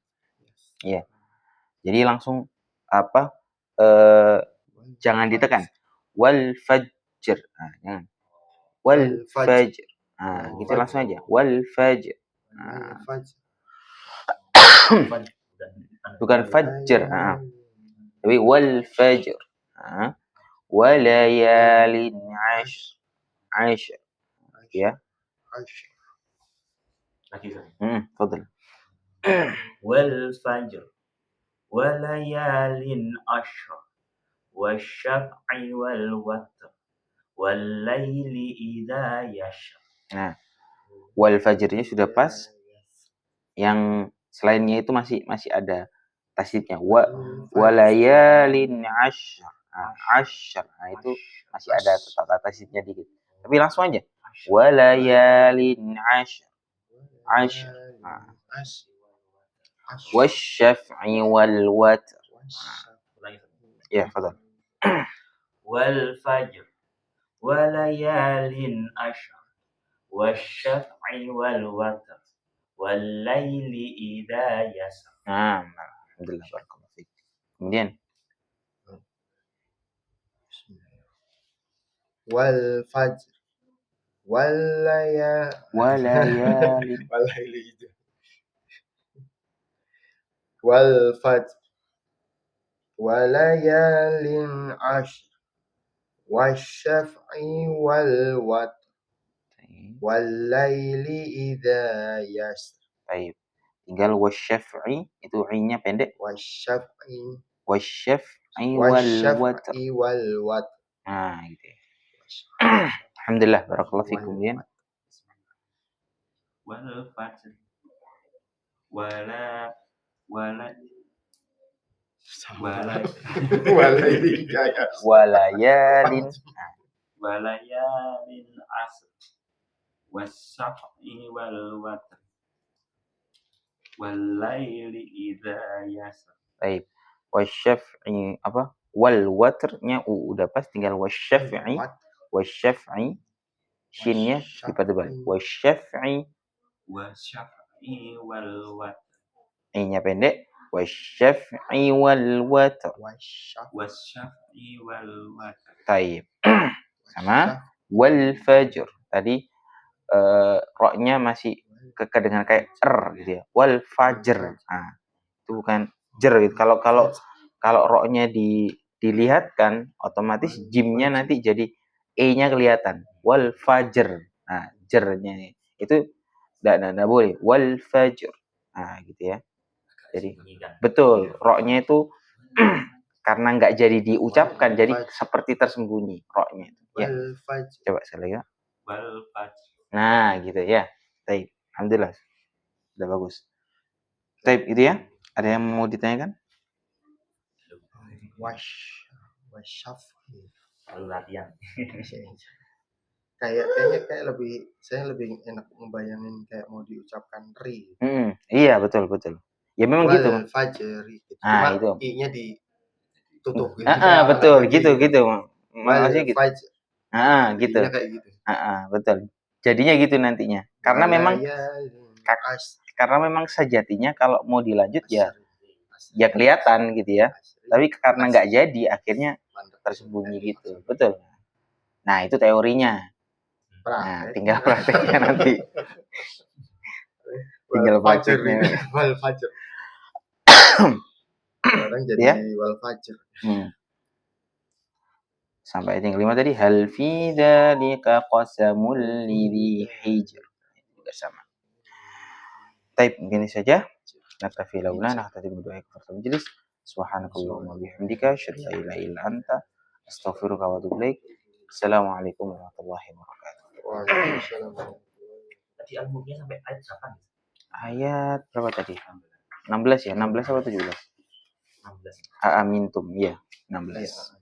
Ya. Jadi langsung jangan ditekan. Wal fajr. Nah, jangan. Wal fajr. Nah, gitu langsung aja. Wal fajr. Nah. Bukan fajr. Nah. Tapi wal fajr. Nah. Walayalin ashr. Ya. Fadl. Wal fajr walayalin ashr wasyaf'i wal watr wal laili idza yashr. Nah, wal fajrnya sudah pas. Yang selainnya itu masih ada tasydidnya. Walayalin ashr. Ashr. Nah, itu masih ada tata tasydidnya dikit. Tapi langsung aja. Walayalin ashr. Ashr. Wasyaf'i wal watr. Ya, fadal. Wal fajr walayalin ashr wasyaf'i wal watr wal laili idza yasr. Nah, alhamdulillah, barakallahu fiik. Kemudian wal fajr walayalin wal fajr walayalin ashr wasyaf'i wal watr wal laili idza yasr. baik. Tinggal wasyaf'i itu i-nya pendek. Wasyaf'i wal watr. Nah, gitu ya. Alhamdulillah, barakallahu fiik. Kemudian wal fajr walayalin asr wasyaf'i wal watr wal laili idza yasr. baik. Wasyaf'i wal watrnya udah pas, tinggal wasyaf'i shinnya dipertebal. Wasyaf'i wal watr. i-nya pendek. Wasyaf'i wal watr. Taib. Sama wal fajr. Tadi ro-nya masih kedengaran kayak gitu ya. Wal fajr. Nah, itu bukan jer gitu. Kalau ro-nya dilihatkan, otomatis jimnya nanti jadi e-nya kelihatan. Wal fajr. Nah, jernya itu enggak boleh. Wal fajr. Nah, gitu ya. Jadi betul, ro-nya itu karena nggak jadi diucapkan, jadi seperti tersembunyi ro-nya itu. Ya. Coba sekali lagi. Wal fajr. Nah, gitu ya. Baik. Alhamdulillah. Udah bagus. Taib itu ya. Ada yang mau ditanyakan? Wasyaf. Lalu latihan. Kayaknya saya lebih enak ngebayangin kayak mau diucapkan ri. Iya betul. Ya memang gitu. Wal fajri. Ah, Cuma itu. i-nya ditutup gitu. Betul gitu. Wal Maksudnya gitu. fajr. Gitu. I-nya kayak gitu. Betul. Jadinya gitu nantinya. Karena memang sejatinya kalau mau dilanjut ya kelihatan gitu ya. Tapi karena nggak jadi akhirnya tersembunyi gitu. Betul. Nah, itu teorinya. Nah, tinggal prakteknya nanti. Tinggal prakteknya. Wal fajr. Sekarang jadi Ya? wal fajr. Sampai ayat yang kelima tadi, hal fi dzalika qasamul lidhi hijr. Juga sama. Baik, begini saja. Naktafi laula nahtadi bidu'a kafarta majlis. Subhanakallahumma bihamdika asyhadu an la ilaha illa anta astaghfiruka wa atubu ilaik. Assalamualaikum warahmatullahi wabarakatuh. Waalaikumsalam. Tadi al-mulknya sampai ayat 8. Ayat berapa tadi? 16 ya? 16 atau 17? 16. Aamintum, ya, 16.